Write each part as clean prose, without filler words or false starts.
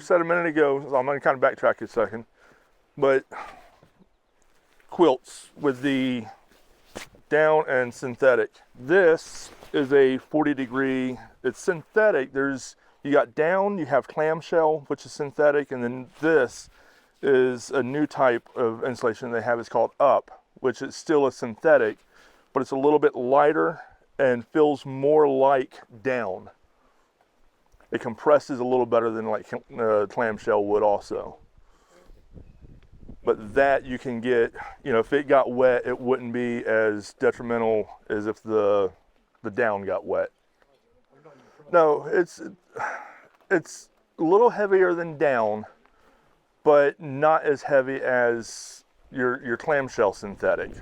Spencer said a minute ago, so I'm going to kind of backtrack a second, but quilts with the down and synthetic. This is a 40-degree, it's synthetic. You got down, you have clamshell, which is synthetic, and then this is a new type of insulation they have. It's called up, which is still a synthetic, but it's a little bit lighter and feels more like down. It compresses a little better than like clamshell would also. But that you can get, if it got wet, it wouldn't be as detrimental as if the down got wet. No, it's a little heavier than down, but not as heavy as your clamshell synthetic.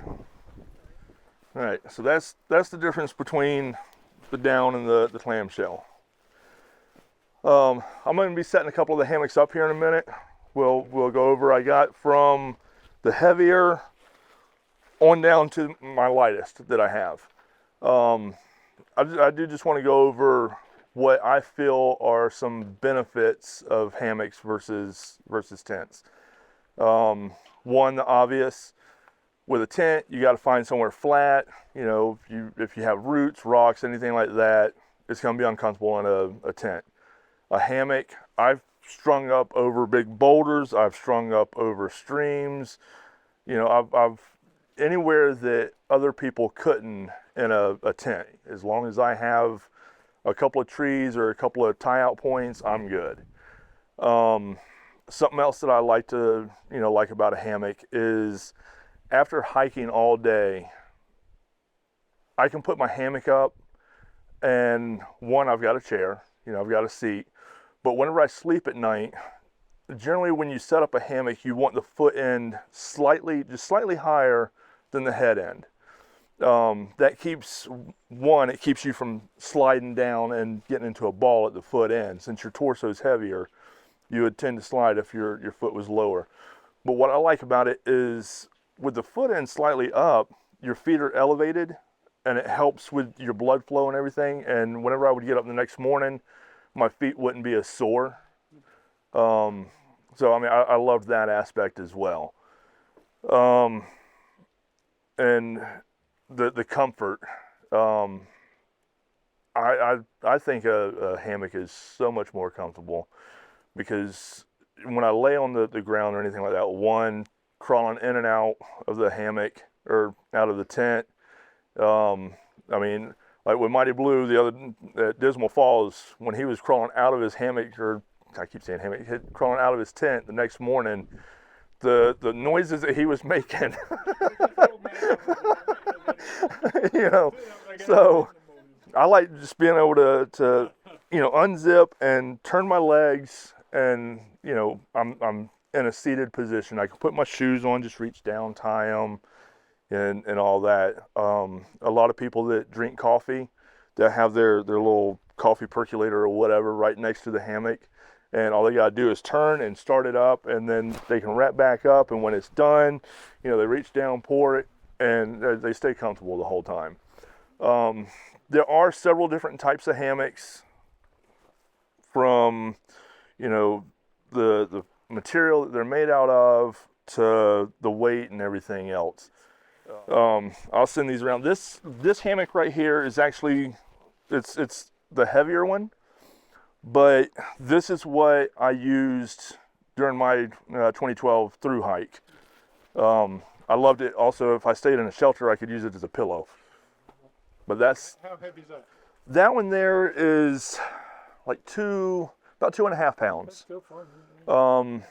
All right, so that's the difference between the down and the clamshell. I'm going to be setting a couple of the hammocks up here in a minute. We'll go over. I got from the heavier on down to my lightest that I have. I do just want to go over what I feel are some benefits of hammocks versus tents. One, the obvious. With a tent, you got to find somewhere flat. If you have roots, rocks, anything like that, it's going to be uncomfortable in a tent. A hammock, I've strung up over big boulders. I've strung up over streams. I've anywhere that other people couldn't in a tent. As long as I have a couple of trees or a couple of tie-out points, I'm good. Something else that I like to, like about a hammock is after hiking all day, I can put my hammock up, and one, I've got a chair, I've got a seat. But whenever I sleep at night, generally when you set up a hammock, you want the foot end just slightly higher than the head end. That keeps you from sliding down and getting into a ball at the foot end. Since your torso is heavier, you would tend to slide if your foot was lower. But what I like about it is with the foot end slightly up, your feet are elevated, and it helps with your blood flow and everything. And whenever I would get up the next morning, my feet wouldn't be as sore. So I loved that aspect as well. And the comfort. I think a hammock is so much more comfortable, because when I lay on the ground or anything like that, one, crawling in and out of the hammock or out of the tent, like with Mighty Blue, the other at Dismal Falls, when he was crawling out of his hammock, or I keep saying hammock, crawling out of his tent the next morning, the noises that he was making, So I like just being able to unzip and turn my legs, and I'm in a seated position. I can put my shoes on, just reach down, tie them. And all that. A lot of people that drink coffee, that have their little coffee percolator or whatever right next to the hammock, and all they gotta do is turn and start it up, and then they can wrap back up, and when it's done, they reach down, pour it, and they stay comfortable the whole time. There are several different types of hammocks, from the material that they're made out of to the weight and everything else. I'll send these around. This hammock right here is actually, it's the heavier one, but this is what I used during my 2012 through hike. I loved it. Also, if I stayed in a shelter, I could use it as a pillow. But How heavy is that? That one there is like about 2.5 pounds. That's still fine.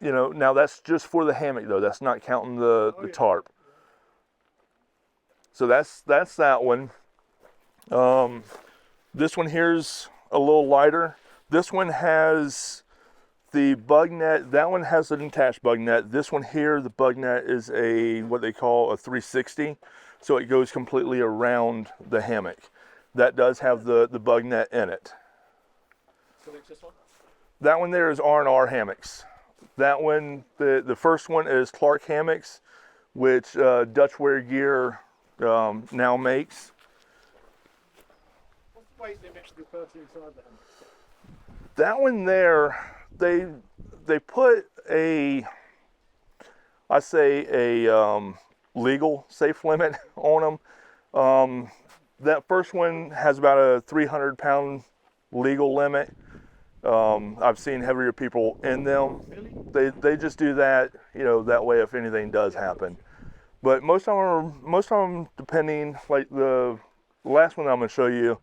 Now that's just for the hammock though. That's not counting the tarp. So that's that one. This one here's a little lighter. This one has the bug net. That one has an attached bug net. This one here, the bug net is what they call a 360. So it goes completely around the hammock. That does have the bug net in it. So that's this one? That one there is R&R Hammocks. That one, the first one is Clark Hammocks, which Dutch Wear Gear now makes. What's the weight limit to the person inside the hammock? That one there, they put a, I say a legal safe limit on them. That first one has about a 300-pound legal limit. I've seen heavier people in them. They just do that, that way if anything does happen. But most of them, depending, like the last one that I'm going to show you,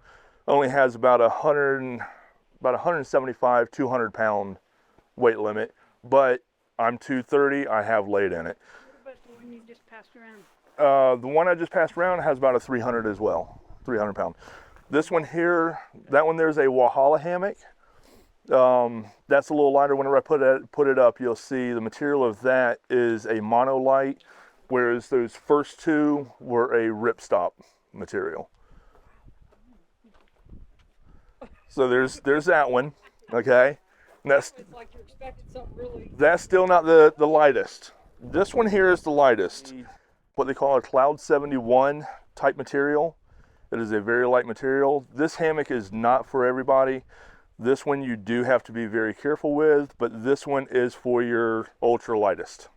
only has about 175, 200-pound weight limit. But I'm 230. I have laid in it. What about the one you just passed around? The one I just passed around has about a 300 as well, 300 pound. This one here, that one there's a Walhalla hammock. That's a little lighter. Whenever I put it up, you'll see the material of that is a monolight, whereas those first two were a ripstop material. So there's that one, okay? And It's like you're expecting something really. that's still not the lightest. This one here is the lightest. What they call a Cloud 71 type material. It is a very light material. This hammock is not for everybody. This one you do have to be very careful with, but this one is for your ultra lightest.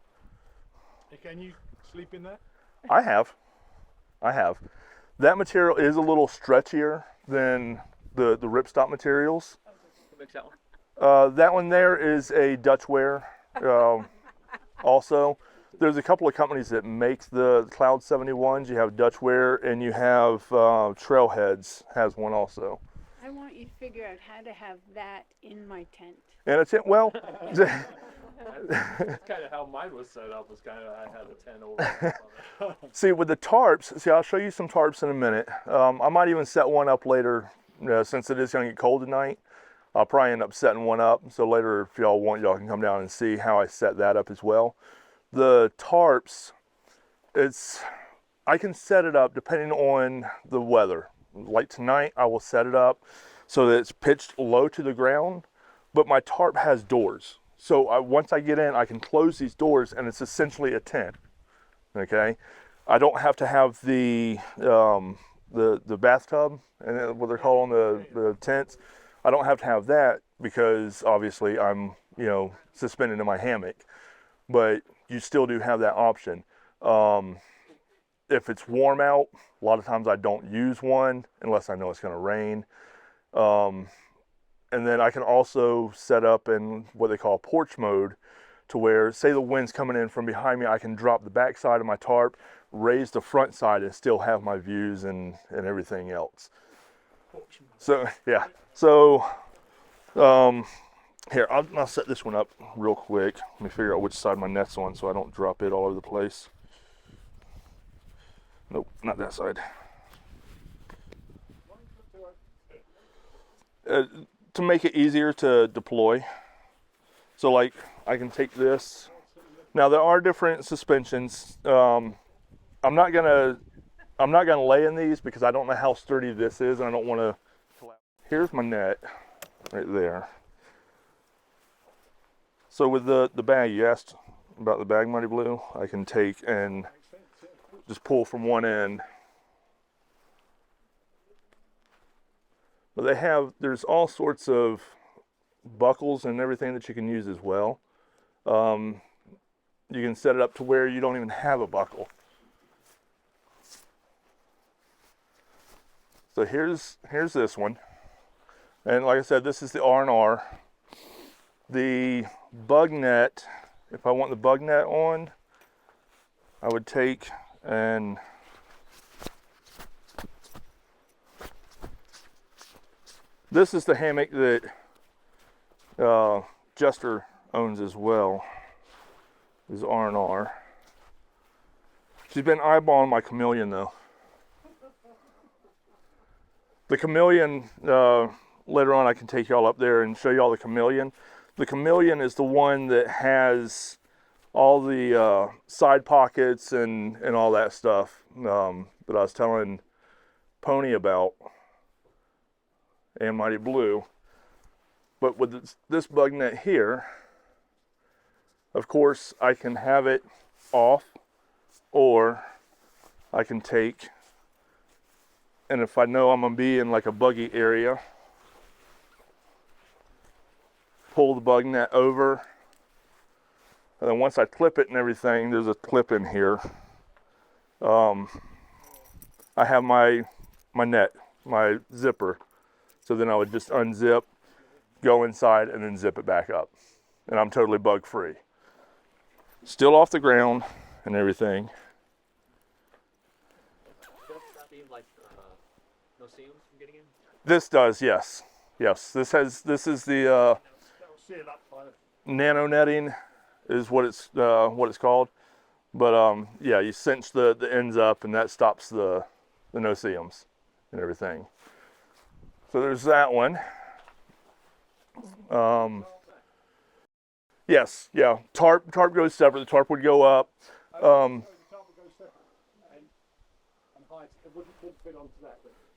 Can you sleep in that? I have. That material is a little stretchier than the ripstop materials. What makes that one? That one there is a Dutch wear. Also, there's a couple of companies that make the Cloud 71s. You have Dutch wear, and you have Trailheads has one also. I want you to figure out how to have that in my tent. And it's well. That's kind of how mine was set up. Was kind of I had a tent over. See, with the tarps, I'll show you some tarps in a minute. I might even set one up later, since it is going to get cold tonight. I'll probably end up setting one up. So later, if y'all want, y'all can come down and see how I set that up as well. The tarps, I can set it up depending on the weather. Like tonight, I will set it up so that it's pitched low to the ground, but my tarp has doors. So once I get in, I can close these doors, and it's essentially a tent. Okay, I don't have to have the bathtub and what they're calling the tents. I don't have to have that because obviously I'm suspended in my hammock, but you still do have that option. If it's warm out, a lot of times I don't use one unless I know it's going to rain. And then I can also set up in what they call porch mode, to where, say the wind's coming in from behind me, I can drop the back side of my tarp, raise the front side, and still have my views and everything else. So yeah, so here, I'll set this one up real quick. Let me figure out which side my net's on so I don't drop it all over the place. Nope, not that side. To make it easier to deploy. So like, I can take this. Now there are different suspensions. I'm not gonna lay in these because I don't know how sturdy this is, and I don't want to. Here's my net, right there. So with the bag, you asked about the bag, Mighty Blue. I can take and just pull from one end. But there's all sorts of buckles and everything that you can use as well. You can set it up to where you don't even have a buckle. So here's this one. And like I said, this is the R&R. The bug net, if I want the bug net on, I would take and this is the hammock that Jester owns as well, is R&R. She's been eyeballing my chameleon though. The chameleon, later on I can take y'all up there and show y'all the chameleon. The chameleon is the one that has all the side pockets and all that stuff that I was telling Pony about, and Mighty Blue. But with this bug net here, of course I can have it off, or I can take, and if I know I'm gonna be in like a buggy area, pull the bug net over. And then once I clip it and everything, there's a clip in here. I have my net, my zipper. So then I would just unzip, go inside, and then zip it back up. And I'm totally bug free. Still off the ground and everything. Does that mean like no seams from getting in? This does, yes. Yes, this is the nano netting is what it's called. But yeah, you cinch the ends up and that stops the no-see-ums and everything. So there's that one. Yes, yeah. Tarp goes separate. The tarp would go up.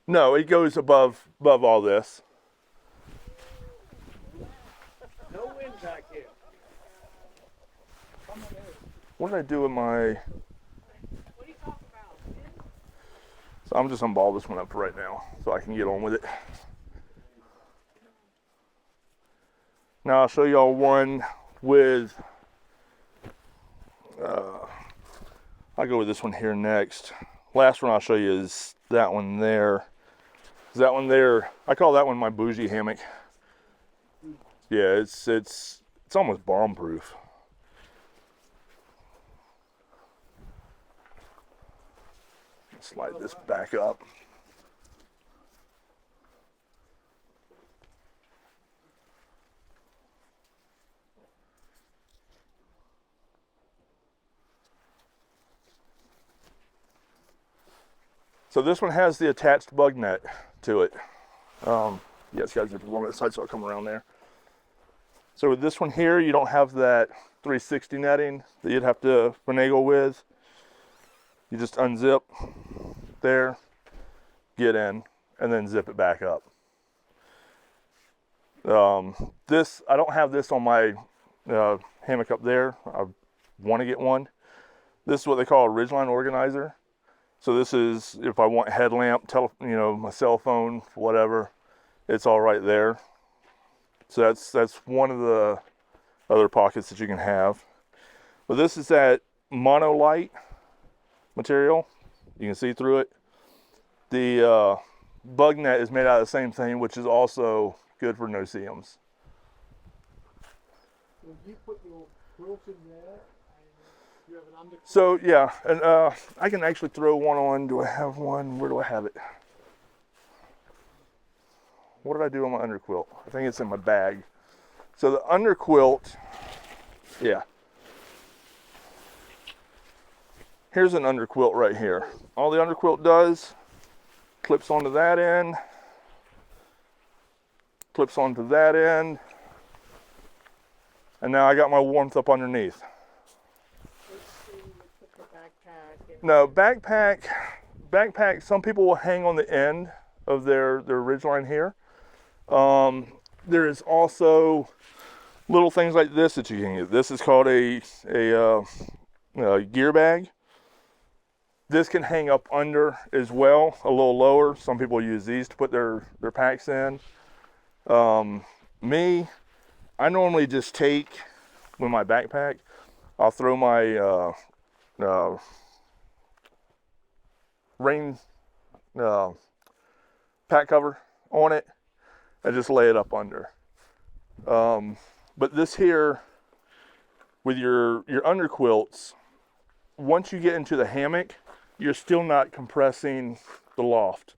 No, it goes above all this. No wind back here. What did I do with my? What are you talking about? So I'm just unball this one up right now so I can get on with it. Now I'll show y'all one with. I'll go with this one here next. Last one I'll show you is that one there. That one there, I call that one my bougie hammock. Yeah, it's almost bomb proof. Slide this back up. So this one has the attached bug net to it. Yeah, it's got a zipper along that side, so I'll come around there. So with this one here, you don't have that 360 netting that you'd have to finagle with. You just unzip there, get in, and then zip it back up. This, I don't have this on my hammock up there. I want to get one. This is what they call a ridgeline organizer. So this is if I want headlamp, my cell phone, whatever, it's all right there. So that's one of the other pockets that you can have. But this is that monolight material. You can see through it. The bug net is made out of the same thing, which is also good for no-see-ums. When you put your quilt in there, you have an underquilt. So yeah, and I can actually throw one on. Do I have one? Where do I have it? What did I do on my underquilt? I think it's in my bag. So the underquilt, yeah. Here's an underquilt right here. All the underquilt does, clips onto that end, clips onto that end, and now I got my warmth up underneath. No, backpack, some people will hang on the end of their ridgeline here. There is also little things like this that you can use. This is called a gear bag. This can hang up under as well, a little lower. Some people use these to put their packs in. Me, I normally just take, with my backpack, I'll throw my rain pack cover on it and just lay it up under. But this here, with your underquilts, once you get into the hammock, you're still not compressing the loft.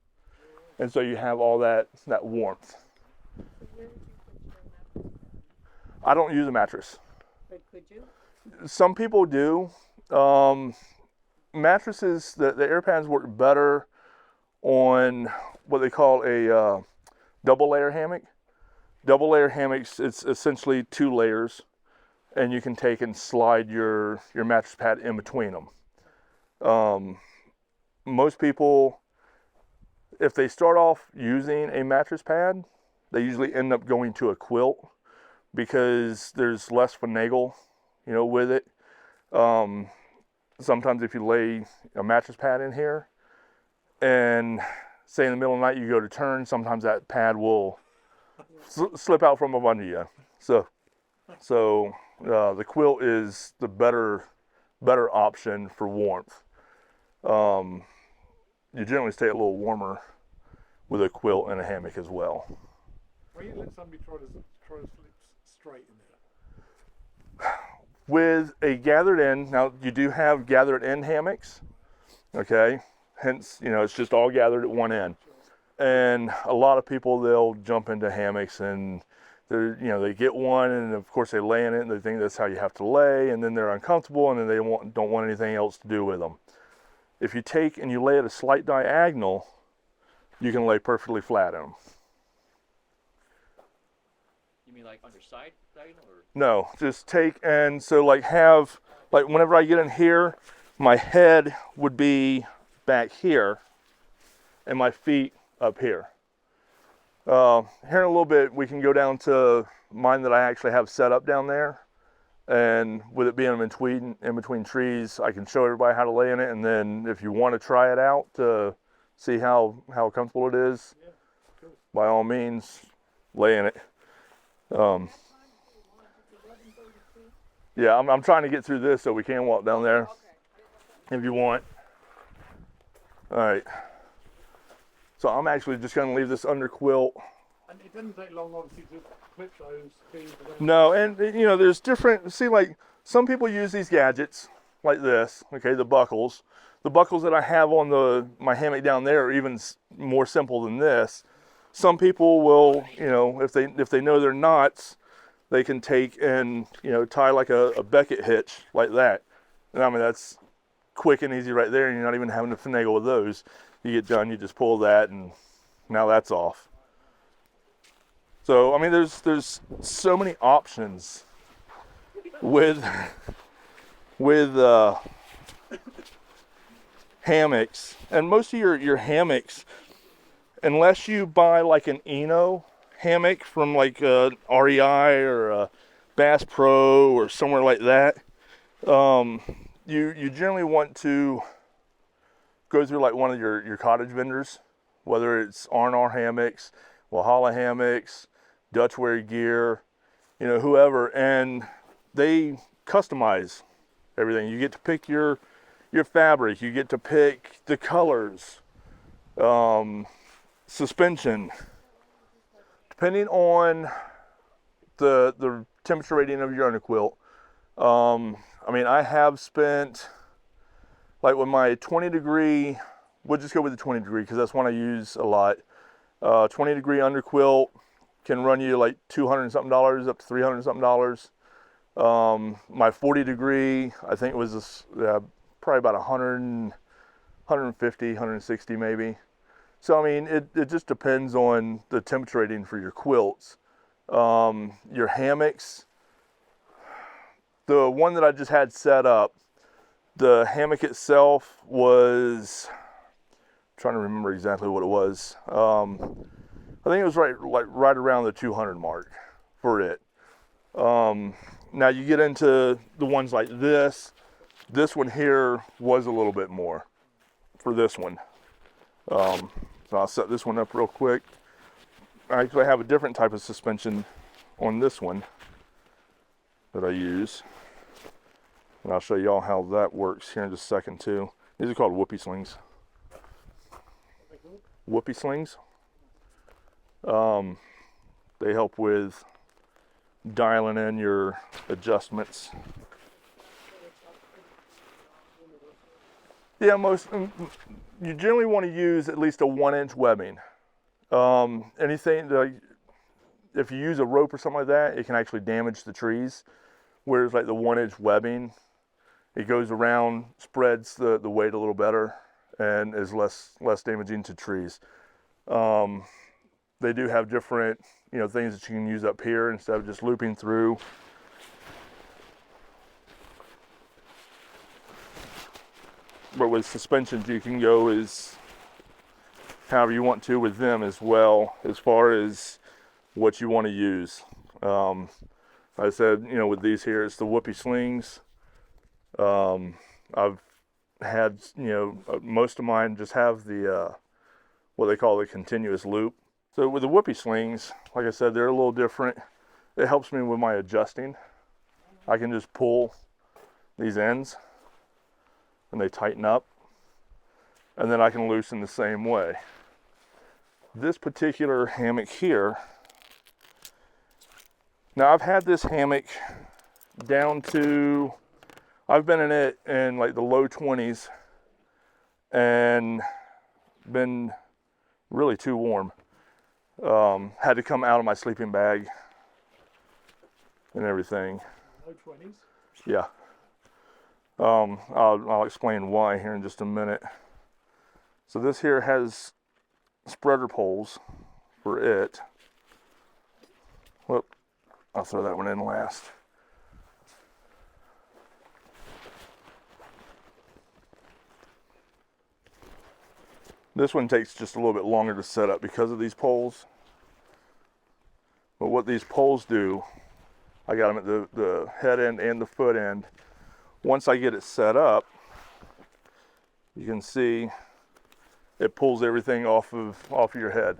And so you have all that warmth. I don't use a mattress. But could you? Some people do. Mattresses, the air pads work better on what they call a double layer hammock. Double layer hammocks, it's essentially 2 layers, and you can take and slide your mattress pad in between them. Most people, if they start off using a mattress pad, they usually end up going to a quilt because there's less finagle, with it. Sometimes if you lay a mattress pad in here and say in the middle of the night you go to turn, sometimes that pad will slip out from up under you. So the quilt is the better option for warmth. You generally stay a little warmer with a quilt and a hammock as well. Why don't you let somebody try to sleep straight in there? With a gathered in, now you do have gathered in hammocks, okay? Hence, it's just all gathered at one end. And a lot of people, they'll jump into hammocks and they get one, and of course they lay in it and they think that's how you have to lay, and then they're uncomfortable and then they don't want anything else to do with them. If you take and you lay at a slight diagonal, you can lay perfectly flat in them. You mean like underside diagonal or? No, just take and so whenever I get in here, my head would be back here and my feet up here. Here in a little bit, we can go down to mine that I actually have set up down there. And with it being in between trees, I can show everybody how to lay in it. And then if you want to try it out to see how comfortable it is, by all means, lay in it. Yeah, I'm trying to get through this so we can walk down there if you want. All right. So I'm actually just going to leave this under quilt. And it doesn't take long, obviously, to clip those things. No, and there's different. See, like some people use these gadgets like this. Okay, the buckles. The buckles that I have on my hammock down there are even more simple than this. Some people will, if they know their knots, they can take and tie like a Beckett hitch like that. And I mean that's quick and easy right there, and you're not even having to finagle with those. You get done, you just pull that, and now that's off. So I mean, there's so many options with hammocks, and most of your hammocks, unless you buy like an Eno hammock from like a REI or a Bass Pro or somewhere like that, you generally want to go through like one of your cottage vendors, whether it's R&R Hammocks, Walhalla Hammocks, Dutchware Gear, whoever, and they customize everything. You get to pick your fabric, you get to pick the colors, suspension, depending on the temperature rating of your underquilt. I mean, I have spent, like with my 20 degree, we'll just go with the 20 degree because that's one I use a lot. 20 degree underquilt can run you like $200 and something up to $300 and something. My 40 degree, I think it was probably about 150, 160 maybe. So I mean, it just depends on the temperature rating for your quilts. Your hammocks, the one that I just had set up, the hammock itself was, I'm trying to remember exactly what it was. I think it was right around the 200 mark for it. Now you get into the ones like this. This one here was a little bit more for this one. So I'll set this one up real quick. I actually have a different type of suspension on this one that I use. And I'll show y'all how that works here in just a second too. These are called whoopee slings. Whoopee slings. They help with dialing in your adjustments. Yeah, you generally want to use at least a 1-inch webbing. Anything like, if you use a rope or something like that, it can actually damage the trees. Whereas like the 1-inch webbing, it goes around, spreads the weight a little better, and is less damaging to trees. They do have different things that you can use up here instead of just looping through. But with suspensions, you can go as however you want to with them as well, as far as what you want to use. Like I said, with these here, it's the whoopee slings. I've had, most of mine just have the, what they call the continuous loop. So with the whoopee slings, like I said, they're a little different it helps me with my adjusting. I can just pull these ends and they tighten up, and then I can loosen the same way. This particular hammock here, now I've had this hammock down to, I've been in it in like the low 20s and been really too warm. Had to come out of my sleeping bag and everything. Low 20s. Yeah. I'll explain why here in just a minute. So this here has spreader poles for it. Whoop, I'll throw that one in last. This one takes just a little bit longer to set up because of these poles. But what these poles do, I got them at the head end and the foot end. Once I get it set up, you can see it pulls everything off of your head.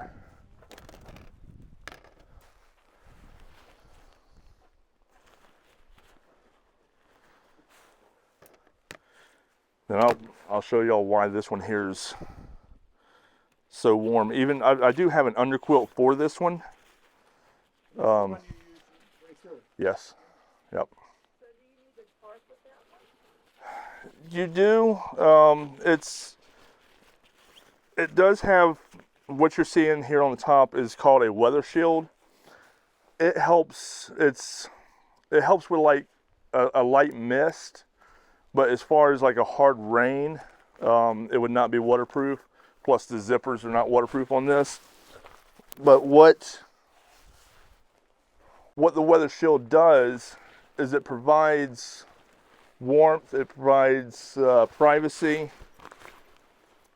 Then I'll show y'all why this one here is so warm. Even I do have an underquilt for this one. One you use right through. Yes. Yep. You do. It does have, what you're seeing here on the top is called a weather shield. It helps. It helps with like a light mist, but as far as like a hard rain, it would not be waterproof. Plus the zippers are not waterproof on this. But what the weather shield does is it provides warmth, it provides privacy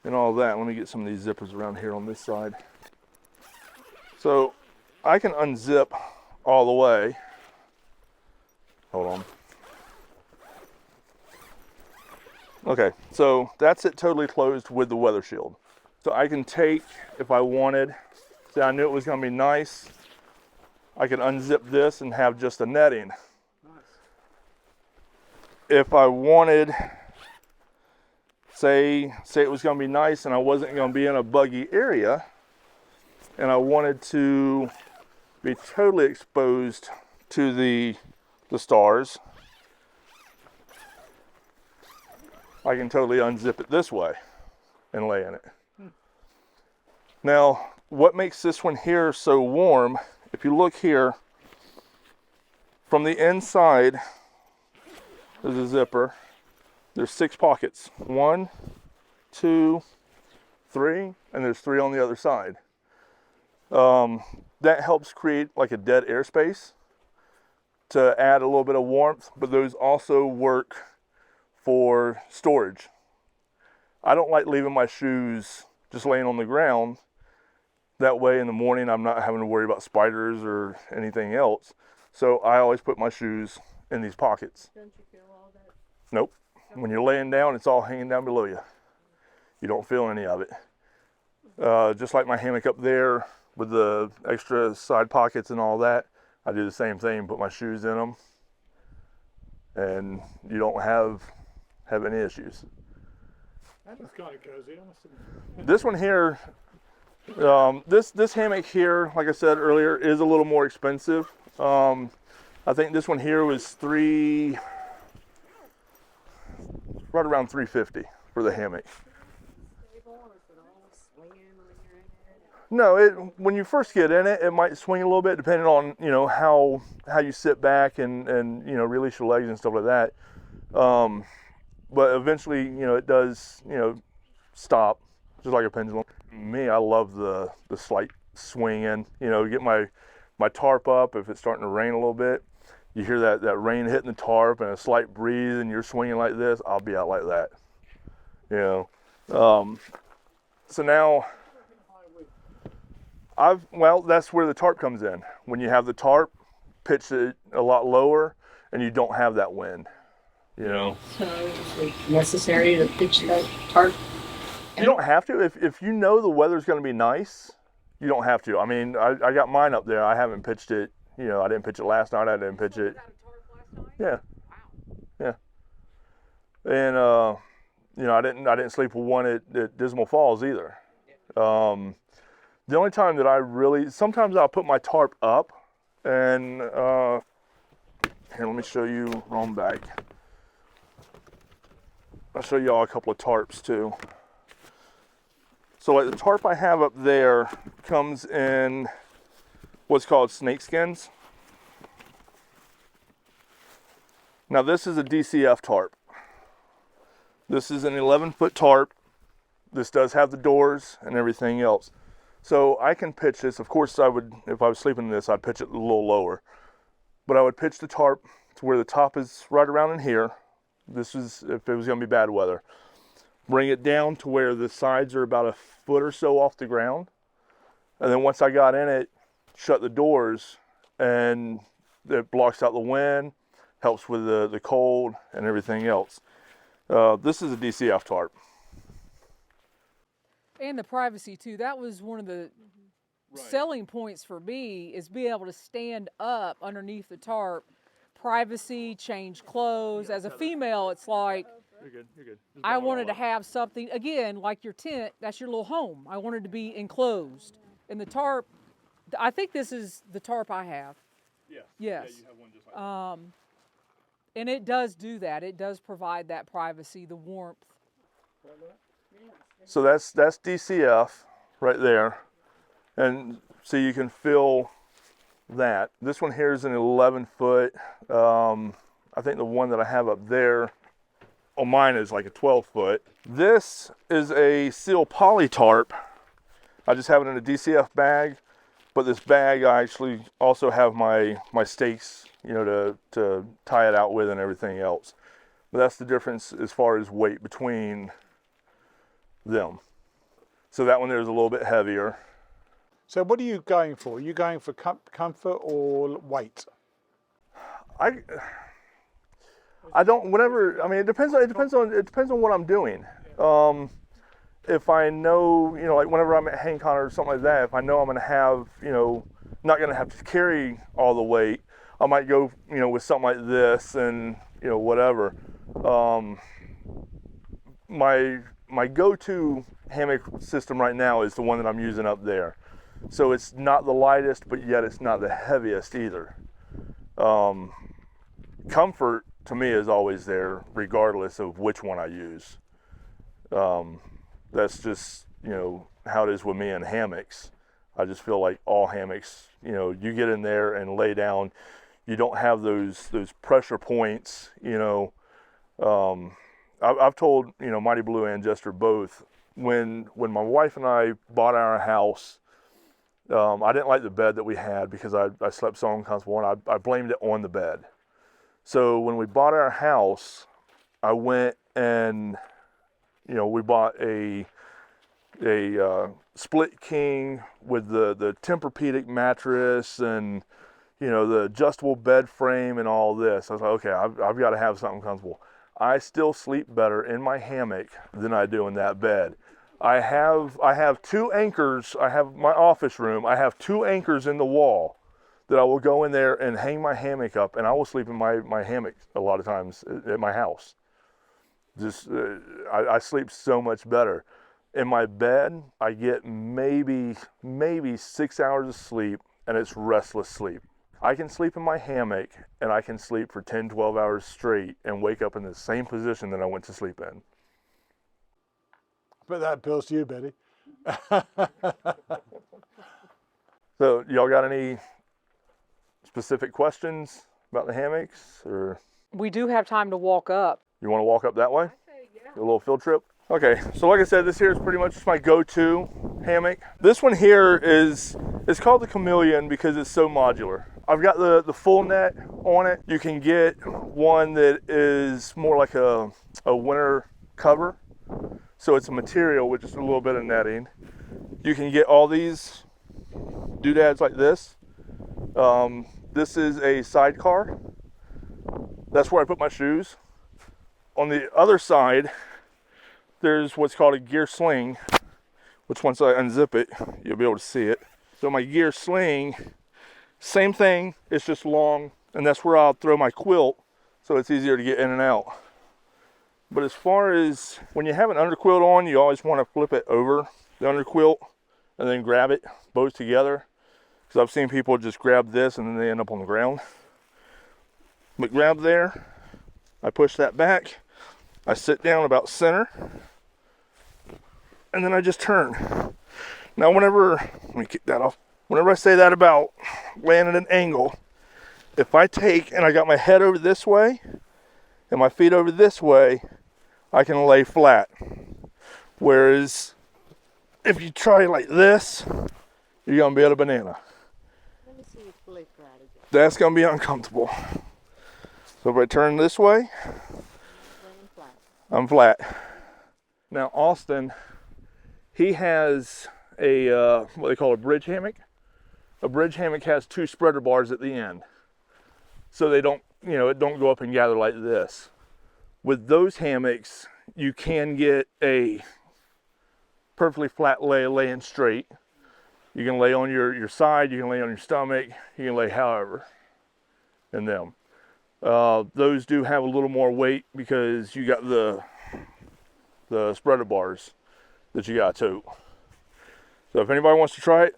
and all that. Let me get some of these zippers around here on this side. So I can unzip all the way. Hold on. Okay, so that's it totally closed with the weather shield. So I can take, if I wanted, say I knew it was gonna be nice, I could unzip this and have just a netting. Nice. If I wanted, say it was going to be nice and I wasn't going to be in a buggy area and I wanted to be totally exposed to the stars, I can totally unzip it this way and lay in it. Now, what makes this one here so warm, if you look here, from the inside, there's a zipper. There's 6 pockets. 1, 2, 3, and there's 3 on the other side. That helps create like a dead airspace to add a little bit of warmth, but those also work for storage. I don't like leaving my shoes just laying on the ground. That way in the morning I'm not having to worry about spiders or anything else. So I always put my shoes in these pockets. Don't you feel all that? Nope. When you're laying down, it's all hanging down below you. You don't feel any of it. Just like my hammock up there with the extra side pockets and all that, I do the same thing, put my shoes in them, and you don't have any issues. That was kind of cozy, I must admit. This one here, this hammock here, like I said earlier, is a little more expensive. I think this one here was right around $350 for the hammock. Stable, or is it all swinging when you're in it? No, when you first get in it, it might swing a little bit depending on how you sit back and release your legs and stuff like that. But eventually, it does stop just like a pendulum. Me, I love the slight swing in. Get my tarp up if it's starting to rain a little bit. You hear that rain hitting the tarp and a slight breeze and you're swinging like this, I'll be out like that. So now that's where the tarp comes in. When you have the tarp, pitch it a lot lower and you don't have that wind. So is it necessary to pitch that tarp? You don't have to. If you know the weather's going to be nice, you don't have to. I mean, I got mine up there. I haven't pitched it You know, I didn't pitch it last night. I didn't pitch it. Yeah. Yeah. And you know, I didn't sleep with one at Dismal Falls either. The only time that I really, sometimes I'll put my tarp up, and here, let me show you on back. I'll show you all a couple of tarps too. So like the tarp I have up there comes in what's called snake skins. Now this is a DCF tarp. This is an 11-foot tarp. This does have the doors and everything else. So I can pitch this. Of course I would, if I was sleeping in this, I'd pitch it a little lower. But I would pitch the tarp to where the top is right around in here. This is if it was going to be bad weather. Bring it down to where the sides are about a foot or so off the ground. And then once I got in it, shut the doors, and it blocks out the wind, helps with the cold and everything else. This is a DCF tarp. And the privacy too. That was one of the selling points for me, is be able to stand up underneath the tarp. Privacy, change clothes. As a female, it's like, You're good, you're good. I wanted to have something, again, like your tent, that's your little home. I wanted to be enclosed. And the tarp, I think this is the tarp I have. Yes. Yes. Yeah, you have one just like that. And it does do that. It does provide that privacy, the warmth. So that's DCF right there. And so you can feel that. This one here is an 11-foot. I think the one that I have up there on mine is like a 12-foot. This is a seal poly tarp. I just have it in a DCF bag, but this bag I actually also have my stakes, you know, to tie it out with and everything else. But that's the difference as far as weight between them. So that one there is a little bit heavier. So what are you going for? Are you going for comfort or weight? I don't. Whatever. I mean, it depends on what I'm doing. If I know, you know, like whenever I'm at Hang-Con or something like that, if I know I'm going to have, you know, not going to have to carry all the weight, I might go, you know, with something like this and, you know, whatever. My go-to hammock system right now is the one that I'm using up there. So it's not the lightest, but yet it's not the heaviest either. Comfort to me is always there, regardless of which one I use. That's just, you know, how it is with me and hammocks. I just feel like all hammocks, you know, you get in there and lay down, you don't have those pressure points, you know. I've told, you know, Mighty Blue and Jester both, when my wife and I bought our house, I didn't like the bed that we had because I slept so uncomfortable, and I blamed it on the bed. So when we bought our house, I went and, you know, we bought a split king with the Tempur-Pedic mattress and, you know, the adjustable bed frame and all this. I was like, okay, I've got to have something comfortable. I still sleep better in my hammock than I do in that bed. I have 2 anchors. I have my office room. I have 2 anchors in the wall that I will go in there and hang my hammock up, and I will sleep in my hammock a lot of times at my house. Just I sleep so much better. In my bed, I get maybe 6 hours of sleep, and it's restless sleep. I can sleep in my hammock, and I can sleep for 10, 12 hours straight and wake up in the same position that I went to sleep in. But that appeals to you, Betty. So y'all got any specific questions about the hammocks, or We do have time to walk up. you want to walk up that way? A little field trip? Okay, so like I said, this here is pretty much my go-to hammock. This one here it's called the Chameleon because it's so modular. I've got the full net on it. You can get one that is more like a winter cover. So it's a material with just a little bit of netting. You can get all these doodads like this. This is a sidecar. That's where I put my shoes. On the other side, there's what's called a gear sling, which once I unzip it, you'll be able to see it. So my gear sling Same thing, it's just long, and that's where I'll throw my quilt so it's easier to get in and out. But as far as when you have an underquilt on, you always want to flip it over the underquilt and then grab it both together. Because I've seen people just grab this and then they end up on the ground. But grab there, I push that back, I sit down about center, and then I just turn. Now let me kick that off. Whenever I say that about laying at an angle, if I take and I got my head over this way and my feet over this way, I can lay flat. Whereas if you try like this, you're gonna be at a banana. Let me see you fully flat again. That's gonna be uncomfortable. So if I turn this way, I'm flat. Now Austin, he has a what they call a bridge hammock. A bridge hammock has 2 spreader bars at the end, so they don't, it don't go up and gather like this. With those hammocks, you can get a perfectly flat laying straight. You can lay on your side, you can lay on your stomach, you can lay however in them. Those do have a little more weight because you got the spreader bars that you got too. So if anybody wants to try it,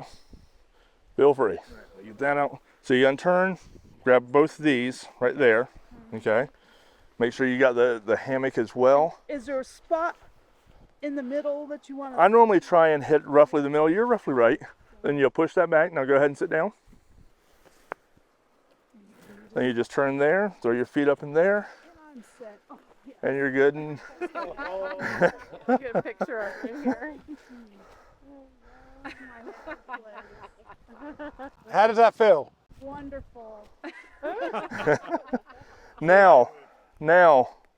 feel free. Get that out. So you unturn, grab both of these right there, okay? Make sure you got the hammock as well. Is there a spot in the middle that you want to? I normally try and hit roughly the middle. You're roughly right. Then you'll push that back. Now go ahead and sit down. Then you just turn there, throw your feet up in there, I'm set. Oh, yeah. and you're good. And Get a picture of you here. How does that feel? Wonderful. now,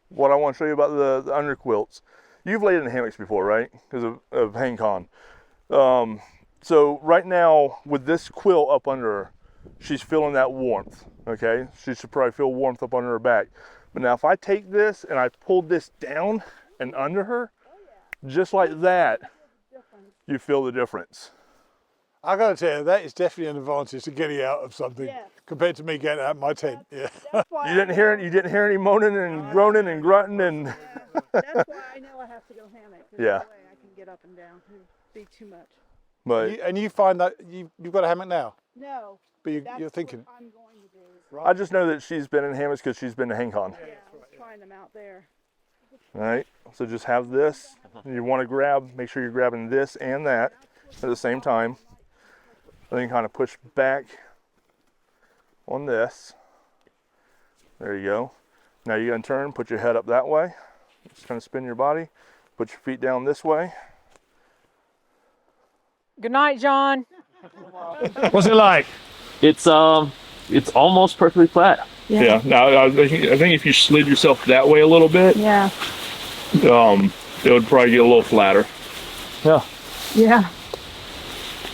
what I want to show you about the underquilts. You've laid in hammocks before, right? Because of Hang Con. So right now, with this quilt up under her, she's feeling that warmth, okay? She should probably feel warmth up under her back. But now if I take this and I pull this down and under her, just like that, you feel the difference. I got to tell you, that is definitely an advantage to getting out of something Yes. compared to me getting out of my tent. Yeah. That's why You didn't hear any moaning and groaning and grunting and That's why I know I have to go hammock. There's Yeah. no way I can get up and down. It'd be too much. but And you find that you've got a hammock now, No. but That's you're thinking. what I'm going to do. I just know that she's been in hammocks because she's been to Hang Con. Yeah, I was trying them out there. All right, so just have this. You want to make sure you're grabbing this and that at the same time. And then kind of push back on this. There you go. Now you're going to turn, put your head up that way. Just kind of spin your body. Put your feet down this way. Good night, John. What's it like? It's almost perfectly flat. Yeah. Now I think if you slid yourself that way a little bit, Yeah. it would probably get a little flatter. Yeah. Yeah.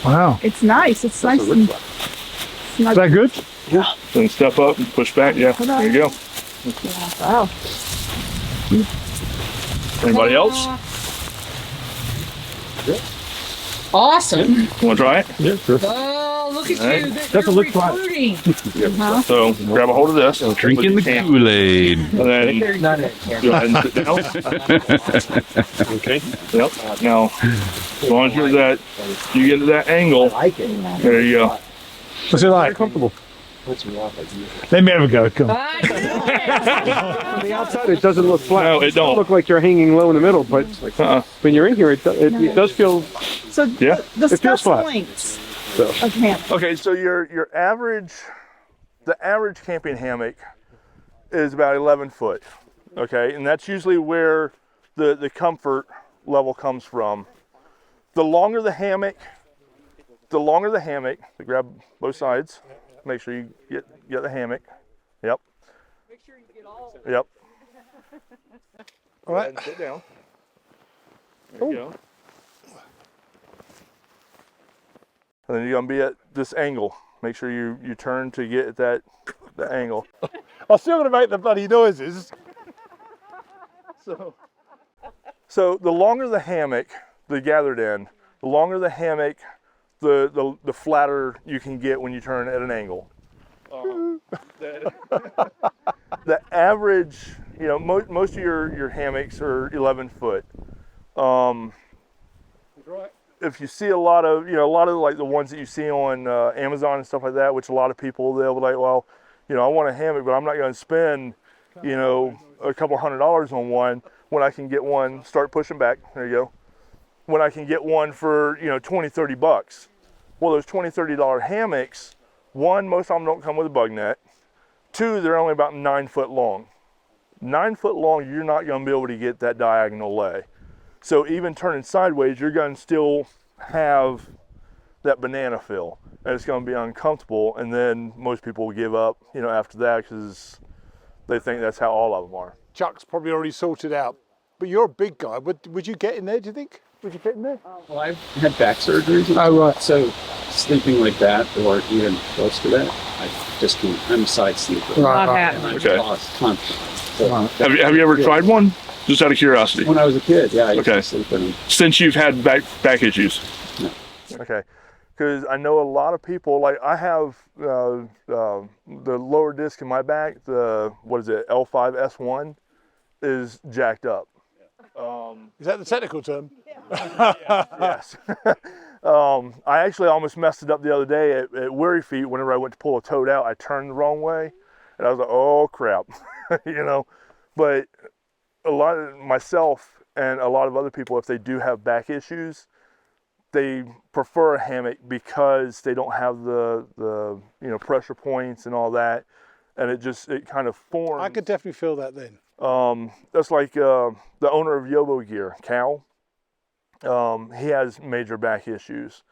Wow. It's nice. It's nice. It looks like. Is that good? Yeah. Then step up and push back. Yeah. There you go. Wow. Anybody else? Awesome. Want to try it? Yeah, sure. Oh, look at Right. you. Doesn't look flat. Recruiting. So grab a hold of this. Drinking the Kool-Aid. And then go ahead and sit down. Okay. Yep. Now, as long as you get to that angle, there you go. What's it like? Comfortable. Let me have a go. Come on. I knew it. On the outside, it doesn't look flat. No, it don't. Look like you're hanging low in the middle, but when you're in here, it does feel. So Yeah. discuss flat. lengths So. of hammock. Okay, so the average camping hammock is about 11 foot. Okay, and that's usually where the comfort level comes from. The longer the hammock, to grab both sides. Make sure you get the hammock. Yep. Make sure you get all. Yep. All right. And sit down. There you go. And then you're gonna be at this angle. Make sure you turn to get at the angle. I'm still going to make the bloody noises. So the longer the hammock, the gathered end, the longer the hammock, the flatter you can get when you turn at an angle. The average, you know, most of your hammocks are 11 foot. If you see a lot of like the ones that you see on Amazon and stuff like that, which a lot of people, they'll be like, well, you know, I want a hammock, but I'm not going to spend, you know, a couple $100 on one when I can get one, start pushing back, there you go, when I can get one for, you know, 20, 30 bucks. Well, those $20, $30 hammocks, one, most of them don't come with a bug net. Two, they're only about 9 foot long. 9 foot long, you're not going to be able to get that diagonal lay. So even turning sideways, you're going to still have that banana feel, and it's going to be uncomfortable. And then most people will give up, you know, after that because they think that's how all of them are. Chuck's probably already sorted out, but you're a big guy. Would you get in there? Do you think? Would you fit in there? Well, I've had back surgery. Oh, right. So sleeping like that, or even close to that, I just can't. I'm a side sleeper. Not And happening. I've Okay. lost confidence. So Have you ever tried one? Just out of curiosity. when I was a kid, yeah, I used Okay. to sleep in them. Since you've had back issues. Okay, because I know a lot of people, like I have the lower disc in my back, what is it, L5S1, is jacked up. Is that the technical term? Yes. I actually almost messed it up the other day at Weary Feet. Whenever I went to pull a toad out, I turned the wrong way, and I was like, oh crap, you know. But a lot of myself and a lot of other people, if they do have back issues, they prefer a hammock because they don't have the you know, pressure points and all that, and it kind of forms. I could definitely feel that then. That's like the owner of Yobo Gear, Cal. He has major back issues,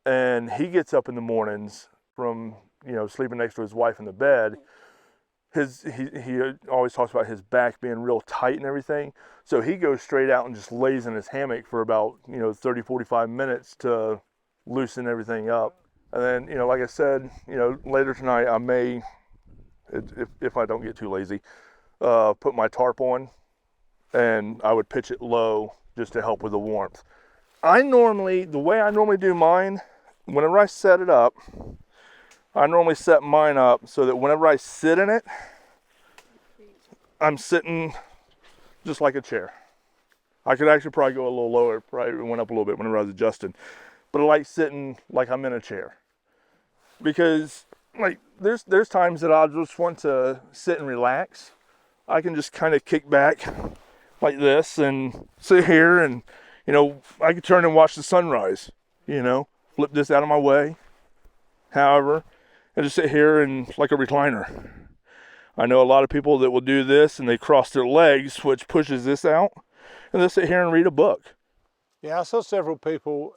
and he gets up in the mornings from, you know, sleeping next to his wife in the bed. He always talks about his back being real tight and everything. So he goes straight out and just lays in his hammock for about, you know, 30, 45 minutes to loosen everything up. And then, you know, like I said, you know, later tonight I may, if I don't get too lazy, put my tarp on, and I would pitch it low just to help with the warmth. The way I normally do mine, whenever I set it up, I normally set mine up so that whenever I sit in it, I'm sitting just like a chair. I could actually probably go a little lower, probably went up a little bit whenever I was adjusting, but I like sitting like I'm in a chair. Because like there's times that I just want to sit and relax. I can just kind of kick back like this and sit here, and, you know, I can turn and watch the sunrise, you know, flip this out of my way, however, and just sit here and like a recliner. I know a lot of people that will do this and they cross their legs, which pushes this out, and they'll sit here and read a book. Yeah, I saw several people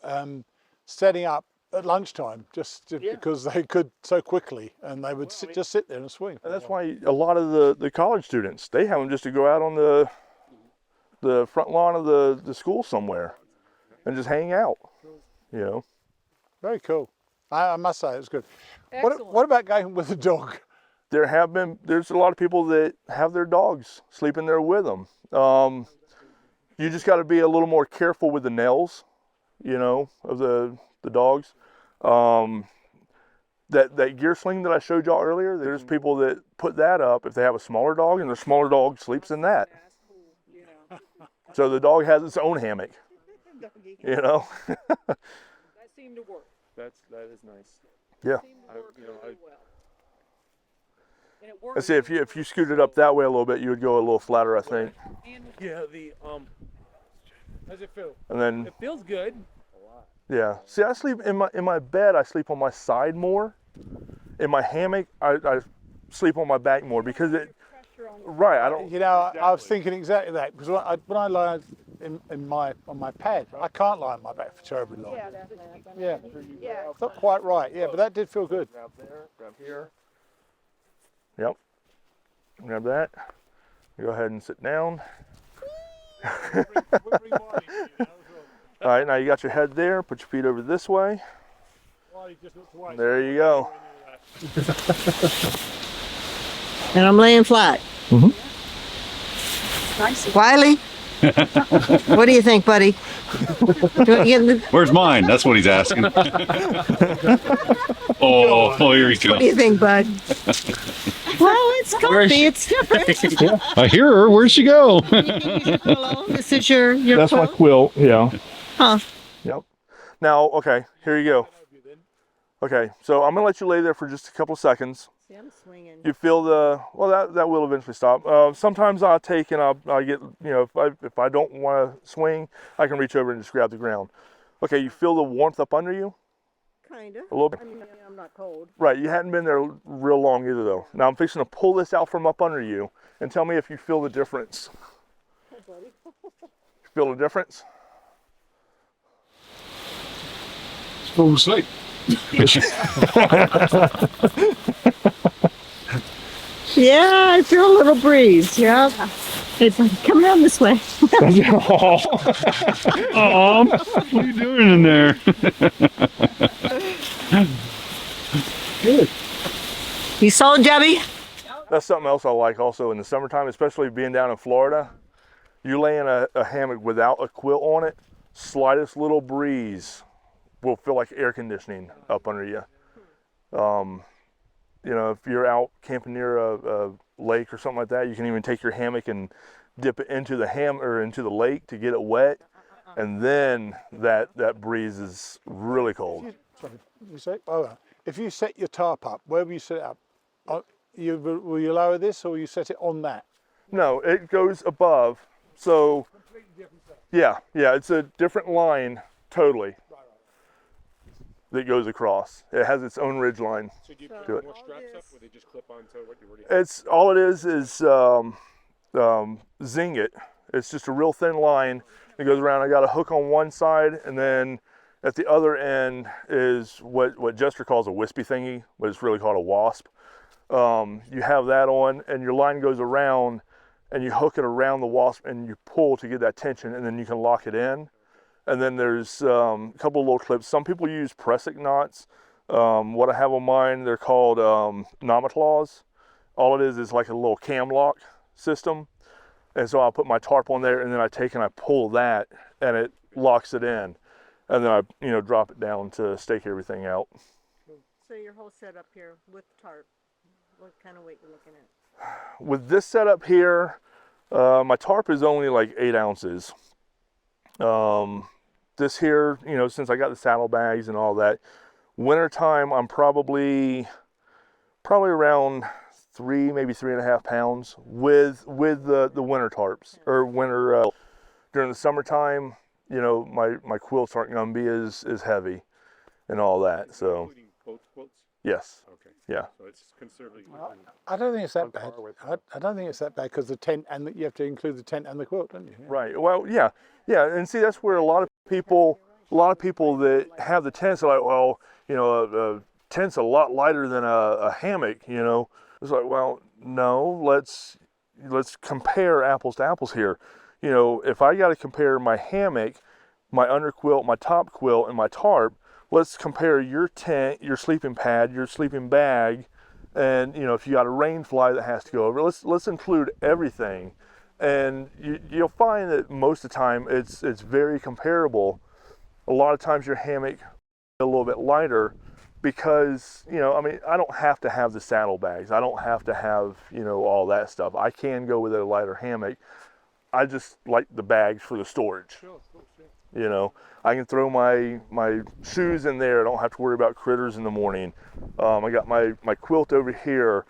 setting up at lunchtime just because they could so quickly, and they would just sit there and swing. And that's why a lot of the college students, they have them just to go out on the front lawn of the school somewhere and just hang out, you know. Very cool. I must say, it was good. Excellent. What about going with the dog? There's a lot of people that have their dogs sleeping there with them. You just got to be a little more careful with the nails, you know, of the dogs. That gear sling that I showed y'all earlier, there's people that put that up if they have a smaller dog, and the smaller dog sleeps in that. So the dog has its own hammock, you know. That seemed to work. That is nice. Yeah. Seemed to work really well. And it I worked. see, if you scoot it up that way a little bit, you would go a little flatter, I think. Yeah, how's it feel? And then, It feels good. yeah. See, I sleep in my bed. I sleep on my side more. In my hammock, I sleep on my back more because it. Right. I don't. You know, I was thinking exactly that, because when I lie on my pad, I can't lie on my back for terribly long. Yeah, it's not quite right. Yeah, but that did feel good. Grab there. Grab here. Yep. Grab that. Go ahead and sit down. All right, now you got your head there. Put your feet over this way. There you go. And I'm laying flat. Nice. Wiley, What do you think, buddy? Where's mine? That's what he's asking. Oh, here he What do you goes. think, bud? Well, it's comfy. It's different. I hear her. Where'd she go? This is your That's my quilt? quilt, yeah. Huh. Yep. Now, okay, here you go. Okay, so I'm gonna let you lay there for just a couple of seconds. See, I'm swinging. You feel the, well, that will eventually stop. Sometimes I'll take and I get, you know, if I don't want to swing, I can reach over and just grab the ground. Okay, you feel the warmth up under you? Kind of. A little bit. I mean, I'm not cold. Right, you hadn't been there real long either though. Now I'm fixing to pull this out from up under you and tell me if you feel the difference. Feel the difference? Fall asleep. Yeah, I feel a little breeze. Yeah. It's come around this way. Oh, what are you doing in there? Good. You sold, Debbie? That's something else I like also in the summertime, especially being down in Florida. You lay in a hammock without a quilt on it, slightest little breeze will feel like air conditioning up under you. You know, if you're out camping near a lake or something like that, you can even take your hammock and dip it into the into the lake to get it wet, and then that breeze is really cold. If you set your tarp up, wherever you set it up, will you lower this or you set it on that? No, it goes above. So yeah, it's a different line totally that goes across. It has its own ridge line. So do you to put it. more straps up, or they just clip onto what you already? It's all it is zing it. It's just a real thin line that goes around. I got a hook on one side, and then at the other end is what Jester calls a wispy thingy, but it's really called a wasp. You have that on, and your line goes around, and you hook it around the wasp, and you pull to get that tension, and then you can lock it in. And then there's a couple of little clips. Some people use pressic knots. What I have on mine, they're called Nomatlaws. All it is like a little cam lock system. And so I'll put my tarp on there, and then I take and I pull that, and it locks it in. And then I, drop it down to stake everything out. So your whole setup here with tarp, what kind of weight you looking at? With this setup here, my tarp is only like 8 ounces. This here, since I got the saddlebags and all that, wintertime I'm probably around 3, maybe 3.5 pounds with the winter tarps or winter. During the summertime, my quilts aren't going to be as heavy and all that. So Including both quilts? yes, Okay. yeah. So it's considerably. I don't think it's that bad. I don't think it's that bad because the tent and you have to include the tent and the quilt, don't you? Yeah. Right. Well, yeah. And see, that's where a lot of people that have the tents are like, well, a tent's a lot lighter than a hammock. It's like, well, no. Let's compare apples to apples here. If I got to compare my hammock, my underquilt, my top quilt, and my tarp, let's compare your tent, your sleeping pad, your sleeping bag, and if you got a rain fly that has to go over, let's include everything. And you'll find that most of the time it's very comparable. A lot of times your hammock is a little bit lighter because, I don't have to have the saddlebags. I don't have to have, all that stuff. I can go with a lighter hammock. I just like the bags for the storage. I can throw my shoes in there. I don't have to worry about critters in the morning. I got my quilt over here.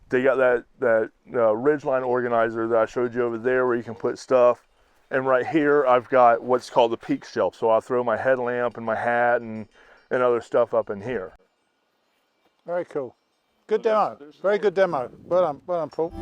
They got that ridgeline organizer that I showed you over there where you can put stuff. And right here, I've got what's called the peak shelf. So I'll throw my headlamp and my hat and other stuff up in here. Very cool. Good demo. Very good demo. Well done, Paul.